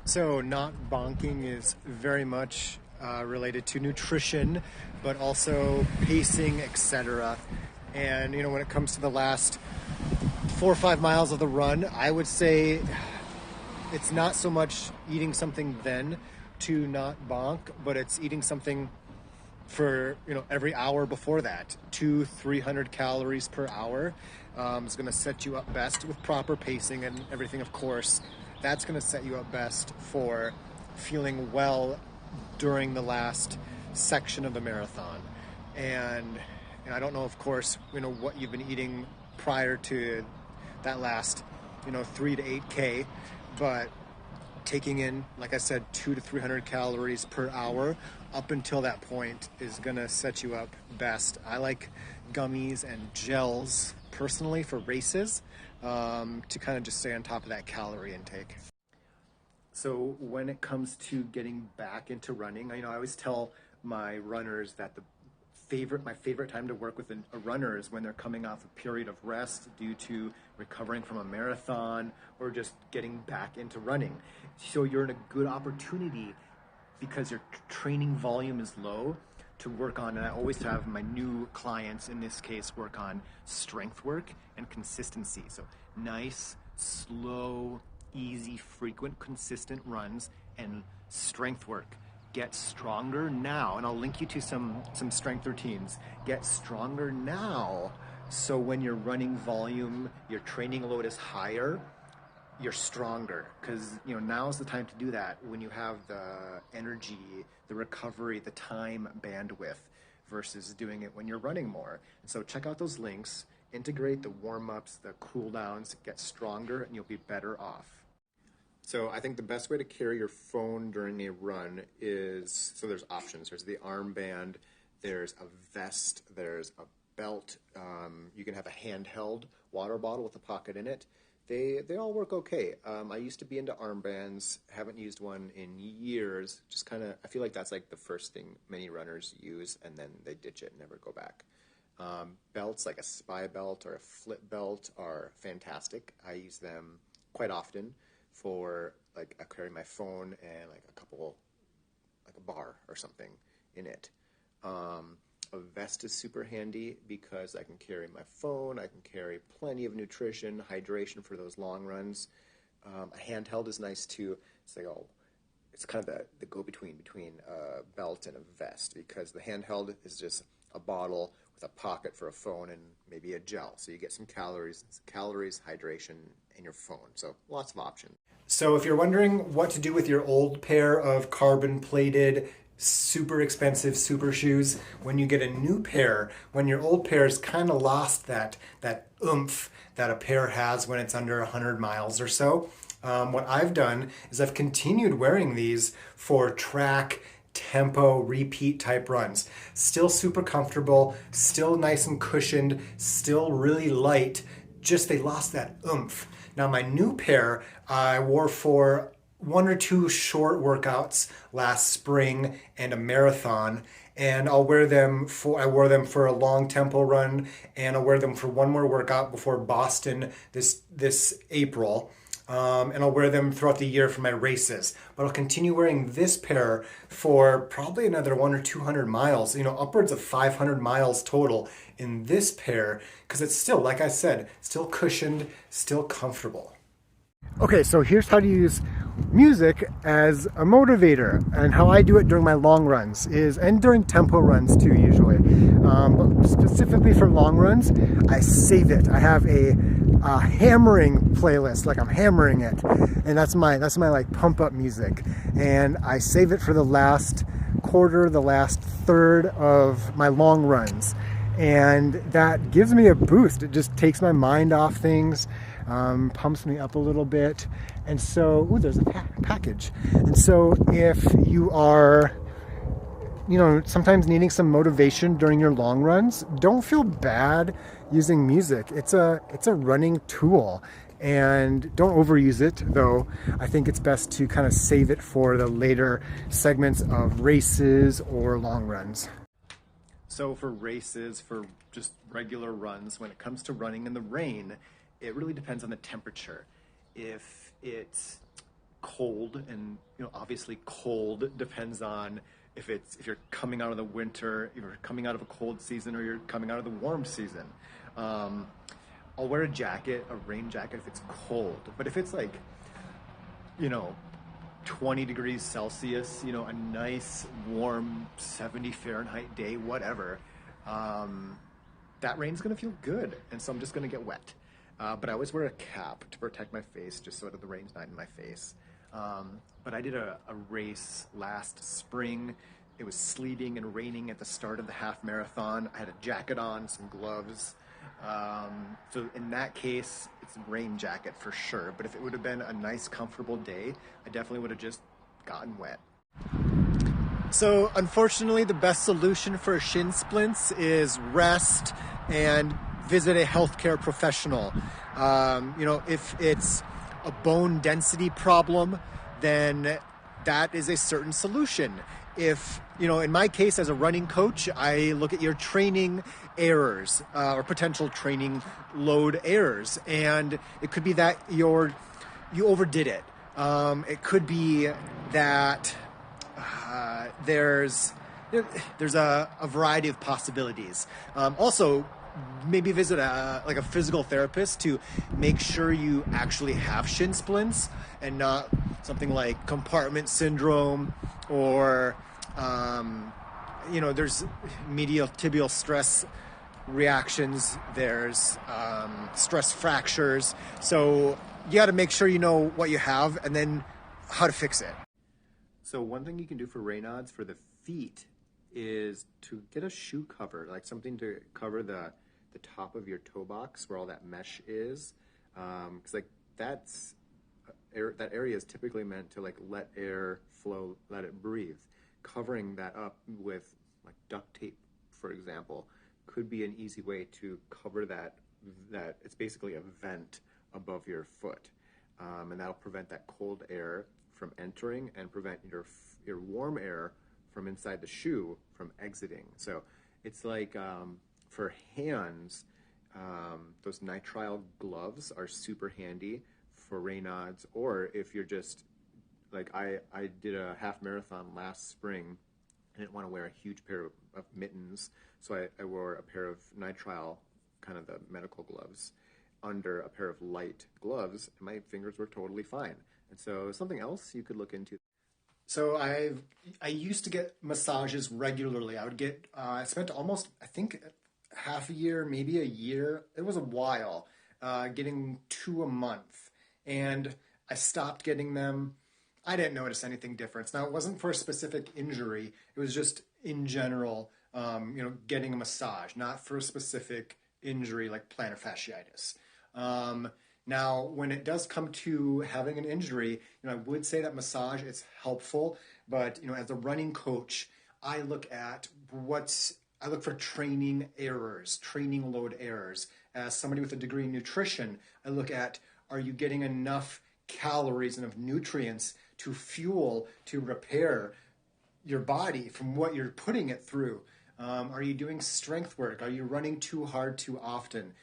So not bonking is very much related to nutrition, but also pacing, etc. And when it comes to the last 4 or 5 miles of the run, I would say it's not so much eating something then to not bonk, but it's eating something for every hour before that. 200-300 calories per hour is going to set you up best with proper pacing and everything. Of course, that's going to set you up best for feeling well during the last section of the marathon. And I don't know, of course, what you've been eating prior to that last 3 to 8K, but taking in, like I said, 200 to 300 calories per hour up until that point is gonna set you up best. I like gummies and gels personally for races to kind of just stay on top of that calorie intake. So when it comes to getting back into running, I always tell my runners that my favorite time to work with a runner is when they're coming off a period of rest due to recovering from a marathon or just getting back into running. So you're in a good opportunity because your training volume is low to work on, and I always have my new clients in this case work on strength work and consistency. So nice, slow, easy, frequent, consistent runs and strength work. Get stronger now, and I'll link you to some strength routines. Get stronger now, so when your running volume, your training load is higher, you're stronger. Because now is the time to do that when you have the energy, the recovery, the time bandwidth, versus doing it when you're running more. And so check out those links. Integrate the warm-ups, the cool-downs. Get stronger, and you'll be better off. So I think the best way to carry your phone during a run is, so there's options. There's the armband, there's a vest, there's a belt. You can have a handheld water bottle with a pocket in it. They all work okay. I used to be into armbands, haven't used one in years. Just I feel like that's like the first thing many runners use, and then they ditch it and never go back. Belts like a spy belt or a flip belt are fantastic. I use them quite often for, I carry my phone and a bar or something in it. A vest is super handy because I can carry my phone, I can carry plenty of nutrition, hydration for those long runs. A handheld is nice too. It's kind of the go-between between a belt and a vest, because the handheld is just a bottle with a pocket for a phone and maybe a gel. So you get some calories, hydration, and your phone. So lots of options. So if you're wondering what to do with your old pair of carbon-plated, super expensive super shoes, when you get a new pair, when your old pair's kind of lost that oomph that a pair has when it's under 100 miles or so, what I've done is I've continued wearing these for track, tempo, repeat type runs. Still super comfortable, still nice and cushioned, still really light, just they lost that oomph. Now my new pair I wore for 1 or 2 short workouts last spring and a marathon, and I wore them for a long tempo run, and I'll wear them for one more workout before Boston this April. And I'll wear them throughout the year for my races. But I'll continue wearing this pair for probably another 100 or 200 miles, upwards of 500 miles total in this pair, because it's still, like I said, still cushioned, still comfortable. Okay, so here's how to use music as a motivator, and how I do it during my long runs and during tempo runs too, usually. But specifically for long runs, I save it. I have a hammering playlist, like I'm hammering it, and that's my pump up music, and I save it for the last quarter, the last third of my long runs, and that gives me a boost. It just takes my mind off things, pumps me up a little bit. And so, there's a package. And so if you are sometimes needing some motivation during your long runs, don't feel bad using music. It's a running tool, and don't overuse it, though. I think it's best to kind of save it for the later segments of races or long runs. So for races, for just regular runs, when it comes to running in the rain, it really depends on the temperature. If it's cold, and obviously cold depends on if you're coming out of the winter, if you're coming out of a cold season, or you're coming out of the warm season. I'll wear a jacket, a rain jacket, if it's cold. But if it's like, 20 degrees Celsius, a nice warm 70 Fahrenheit day, whatever, that rain's gonna feel good. And so I'm just gonna get wet. But I always wear a cap to protect my face, just so that the rain's not in my face. But I did a race last spring. It was sleeting and raining at the start of the half marathon. I had a jacket on, some gloves. So in that case, it's a rain jacket for sure. But if it would have been a nice, comfortable day, I definitely would have just gotten wet. So unfortunately, the best solution for shin splints is rest and visit a healthcare professional. If it's a bone density problem, then that is a certain solution. If, in my case as a running coach, I look at your training errors or potential training load errors. And it could be that you overdid it. It could be that there's a variety of possibilities. Also, maybe visit a physical therapist to make sure you actually have shin splints and not something like compartment syndrome or there's medial tibial stress reactions, there's stress fractures. So you got to make sure you know what you have and then how to fix it. So one thing you can do for Raynaud's for the feet is to get a shoe cover, like something to cover the top of your toe box where all that mesh is, because that area is typically meant to let air flow, let it breathe. Covering that up with duct tape, for example, could be an easy way to cover that it's basically a vent above your foot, and that'll prevent that cold air from entering and prevent your warm air from inside the shoe from exiting. So it's like for hands, those nitrile gloves are super handy for Raynaud's, or if you're just I did a half marathon last spring. I didn't want to wear a huge pair of mittens, so I wore a pair of nitrile, kind of the medical gloves, under a pair of light gloves, and my fingers were totally fine. And so something else you could look into. So I used to get massages regularly. I would get, I spent almost, I think, half a year, maybe a year. It was a while, getting 2 a month. And I stopped getting them. I didn't notice anything different. Now, it wasn't for a specific injury. It was just in general, getting a massage, not for a specific injury like plantar fasciitis. Now, when it does come to having an injury, I would say that massage is helpful, but as a running coach, I look for training errors, training load errors. As somebody with a degree in nutrition, I look at, are you getting enough calories and of nutrients to fuel, to repair your body from what you're putting it through? Are you doing strength work? Are you running too hard too often?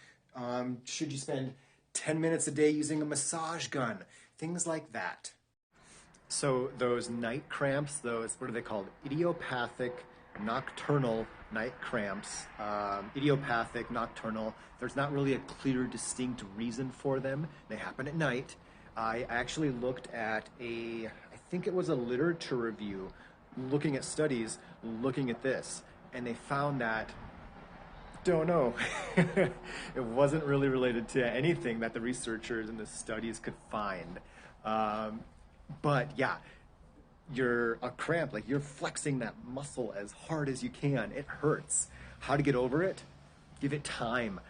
Should you spend 10 minutes a day using a massage gun? Things like that. So those night cramps, what are they called? Idiopathic nocturnal night cramps. Idiopathic, nocturnal. There's not really a clear, distinct reason for them. They happen at night. I actually looked at I think it was a literature review, looking at studies, looking at this, and they found that, don't know, it wasn't really related to anything that the researchers in the studies could find. But yeah, you're a cramp, you're flexing that muscle as hard as you can. It hurts. How to get over it? Give it time.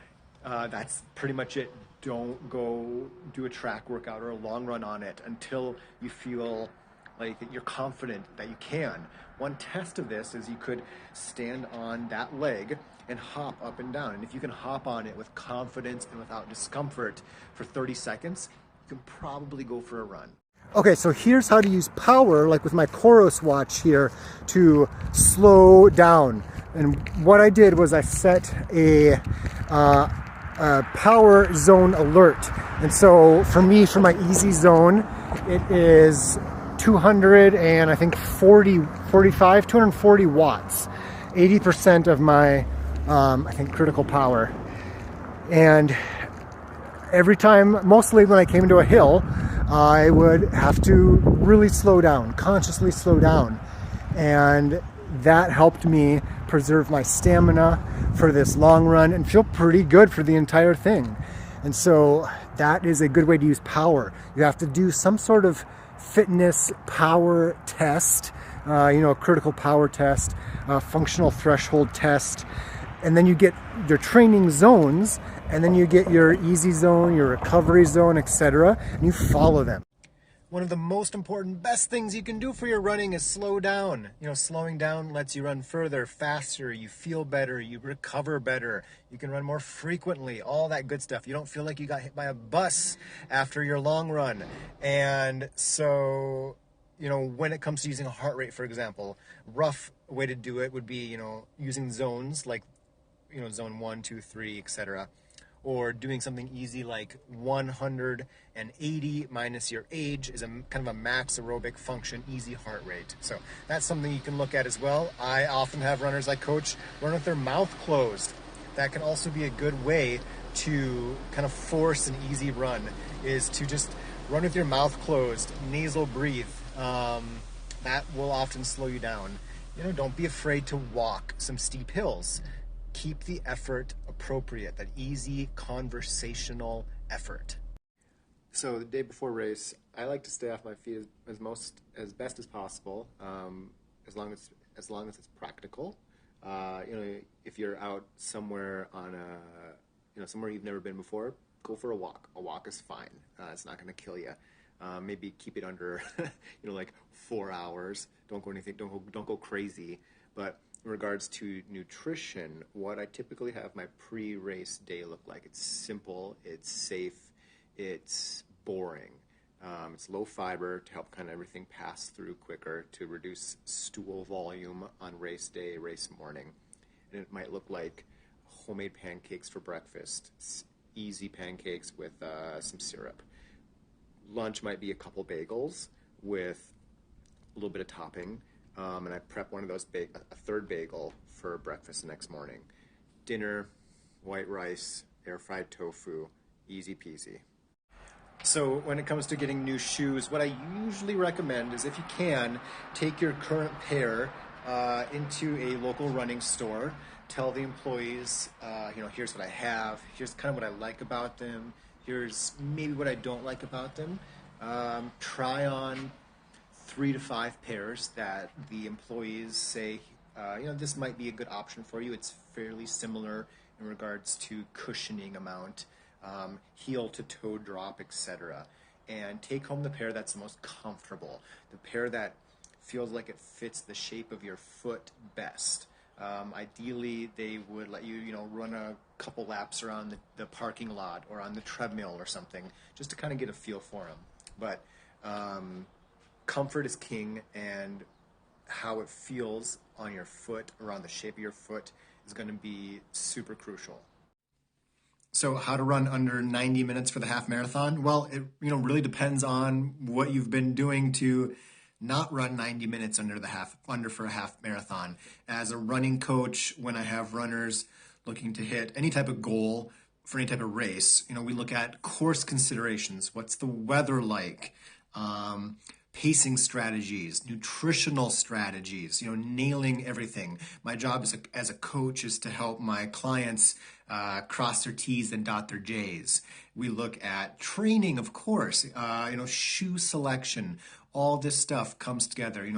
That's pretty much it. Don't go do a track workout or a long run on it until you feel like you're confident that you can. One test of this is you could stand on that leg and hop up and down. And if you can hop on it with confidence and without discomfort for 30 seconds, you can probably go for a run. Okay, so here's how to use power, like with my Coros watch here, to slow down. And what I did was I set a power zone alert. And so for me, for my easy zone, It is 200 and I think 240 watts, 80% of my, I think, critical power. And every time, mostly when I came into a hill, I would have to really slow down, consciously slow down. And that helped me preserve my stamina for this long run and feel pretty good for the entire thing. And so that is a good way to use power. You have to do some sort of fitness power test, a critical power test, functional threshold test, and then you get your training zones, and then you get your easy zone, your recovery zone, etc., and you follow them. One of the most important, best things you can do for your running is slow down. Slowing down lets you run further, faster, you feel better, you recover better, you can run more frequently, all that good stuff. You don't feel like you got hit by a bus after your long run. And so, when it comes to using a heart rate, for example, rough way to do it would be, using zones like, zone 1, 2, 3, etc. Or doing something easy like 180 minus your age is a kind of a max aerobic function, easy heart rate. So that's something you can look at as well. I often have runners I coach run with their mouth closed. That can also be a good way to kind of force an easy run, is to just run with your mouth closed, nasal breathe. That will often slow you down. Don't be afraid to walk some steep hills. Keep the effort appropriate, that easy conversational effort. So the day before race, I like to stay off my feet as best as possible, as long as it's practical. If you're out somewhere on somewhere you've never been before, go for a walk. A walk is fine. It's not going to kill you. Maybe keep it under, like 4 hours. Don't go crazy, but in regards to nutrition, what I typically have my pre-race day look like, it's simple, it's safe, it's boring. It's low fiber to help kind of everything pass through quicker, to reduce stool volume on race day, race morning. And it might look like homemade pancakes for breakfast. It's easy pancakes with some syrup. Lunch might be a couple bagels with a little bit of topping. And I prep one of those, a third bagel for breakfast the next morning. Dinner, white rice, air-fried tofu, easy peasy. So when it comes to getting new shoes, what I usually recommend is, if you can, take your current pair into a local running store. Tell the employees, here's what I have, here's kind of what I like about them, here's maybe what I don't like about them. Try on 3 to 5 pairs that the employees say, this might be a good option for you. It's fairly similar in regards to cushioning amount, heel to toe drop, etc. And take home the pair that's the most comfortable, the pair that feels like it fits the shape of your foot best. Ideally, they would let you, run a couple laps around the parking lot or on the treadmill or something, just to kind of get a feel for them. But comfort is king, and how it feels on your foot, around the shape of your foot, is going to be super crucial. So how to run under 90 minutes for the half marathon? Well, it really depends on what you've been doing to not run 90 minutes under for a half marathon. As a running coach, when I have runners looking to hit any type of goal for any type of race, we look at course considerations. What's the weather like? Pacing strategies, nutritional strategies, nailing everything. My job as a coach is to help my clients cross their T's and dot their J's. We look at training, of course, shoe selection. All this stuff comes together.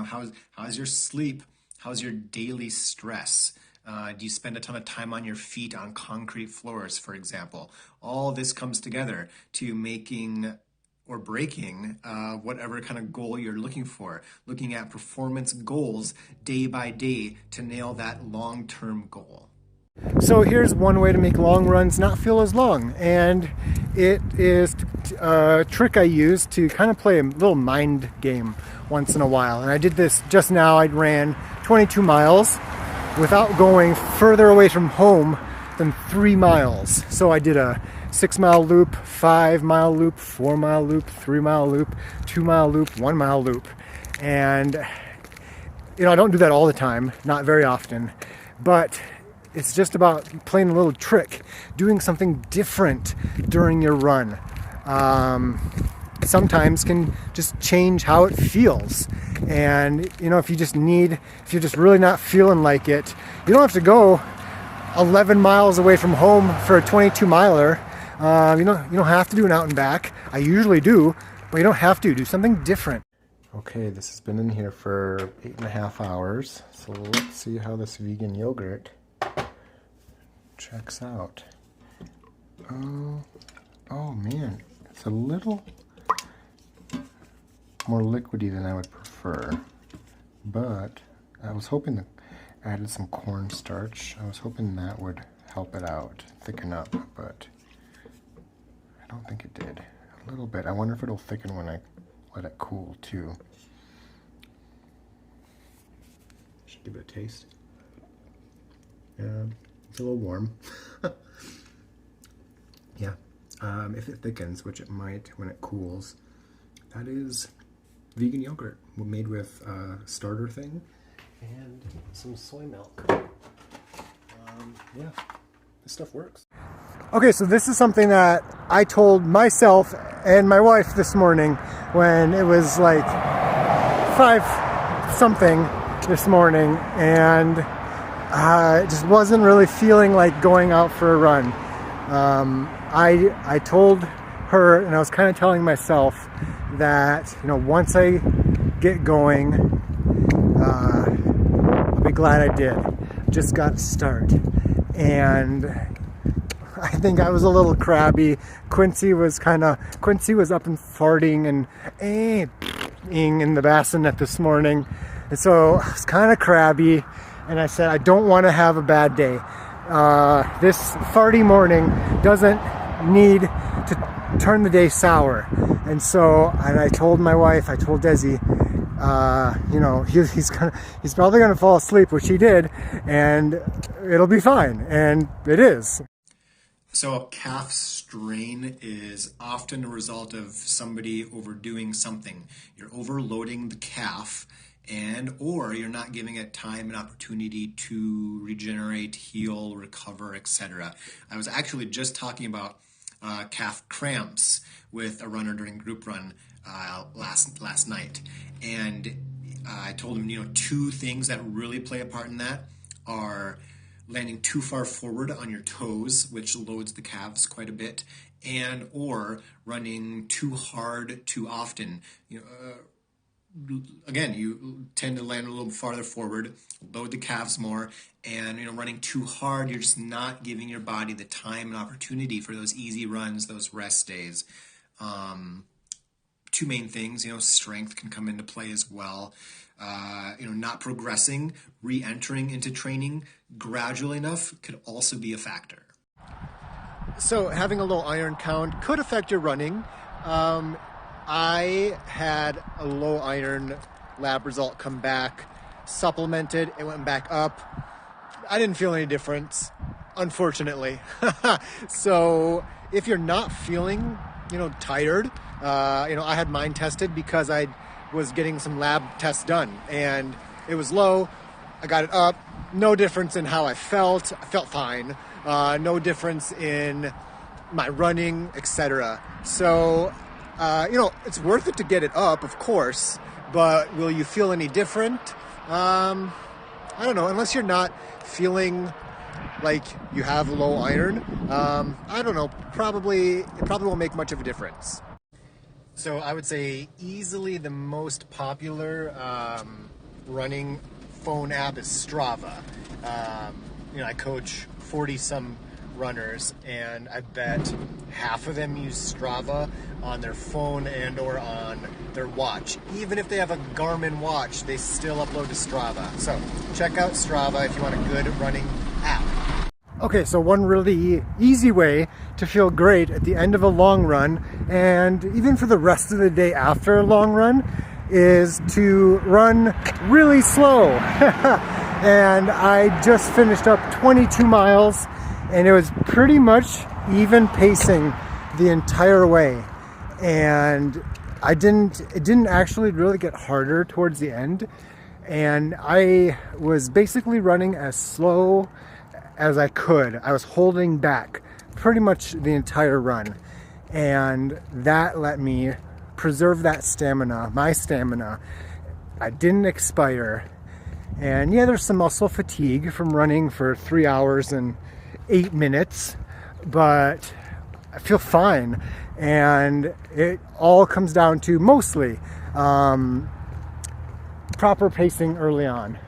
How's your sleep? How's your daily stress? Do you spend a ton of time on your feet on concrete floors, for example? All this comes together to making or breaking whatever kind of goal you're looking for. Looking at performance goals day by day to nail that long-term goal. So here's one way to make long runs not feel as long, and it is a trick I use to kind of play a little mind game once in a while. And I did this just now. I ran 22 miles without going further away from home than 3 miles. So I did a 6-mile loop, 5-mile loop, 4-mile loop, 3-mile loop, 2-mile loop, 1-mile loop. And, I don't do that all the time, not very often, but it's just about playing a little trick, doing something different during your run. Sometimes can just change how it feels. And, if you're just really not feeling like it, you don't have to go 11 miles away from home for a 22-miler. You don't have to do an out and back. I usually do, but you don't have to. Do something different. Okay, this has been in here for 8.5 hours. So let's see how this vegan yogurt checks out. Oh man, it's a little more liquidy than I would prefer. But I was hoping that I added some cornstarch. I was hoping that would help it out, thicken up, but I don't think it did. A little bit. I wonder if it'll thicken when I let it cool too. Should give it a taste. Yeah, it's a little warm. Yeah, if it thickens, which it might when it cools, that is vegan yogurt made with a starter thing and some soy milk. Yeah, this stuff works. Okay, so this is something that I told myself and my wife this morning when it was like 5-something this morning, and I just wasn't really feeling like going out for a run. I told her, and I was kind of telling myself that, once I get going, I'll be glad I did. Just got to start. And I think I was a little crabby. Quincy was up and farting and in the bassinet this morning. And so I was kind of crabby, and I said, I don't want to have a bad day. This farty morning doesn't need to turn the day sour. And I told my wife, I told Desi, he's probably gonna fall asleep, which he did, and it'll be fine, and it is. So a calf strain is often a result of somebody overdoing something. You're overloading the calf, or you're not giving it time and opportunity to regenerate, heal, recover, etc. I was actually just talking about calf cramps with a runner during group run last night, and I told him, 2 things that really play a part in that are landing too far forward on your toes, which loads the calves quite a bit, or running too hard too often. Again, you tend to land a little farther forward, load the calves more, and running too hard, you're just not giving your body the time and opportunity for those easy runs, those rest days. 2 main things, strength can come into play as well. Not progressing, re-entering into training gradually enough could also be a factor. So having a low iron count could affect your running. I had a low iron lab result come back, supplemented, it went back up. I didn't feel any difference, unfortunately. So if you're not feeling, tired, I had mine tested because I was getting some lab tests done, and it was low. I got it up. No difference in how I felt. I felt fine. No difference in my running, etc. So, it's worth it to get it up, of course, but will you feel any different? I don't know. Unless you're not feeling like you have low iron, I don't know. It probably won't make much of a difference. So I would say easily the most popular running phone app is Strava. I coach 40-some runners, and I bet half of them use Strava on their phone and or on their watch. Even if they have a Garmin watch, they still upload to Strava. So check out Strava if you want a good running app. Okay, so one really easy way to feel great at the end of a long run, and even for the rest of the day after a long run, is to run really slow. And I just finished up 22 miles, and it was pretty much even pacing the entire way. And it didn't actually really get harder towards the end. And I was basically running as slow as I could. I was holding back pretty much the entire run. And that let me preserve that stamina, my stamina. I didn't expire. And yeah, there's some muscle fatigue from running for 3 hours and 8 minutes, but I feel fine. And it all comes down to mostly proper pacing early on.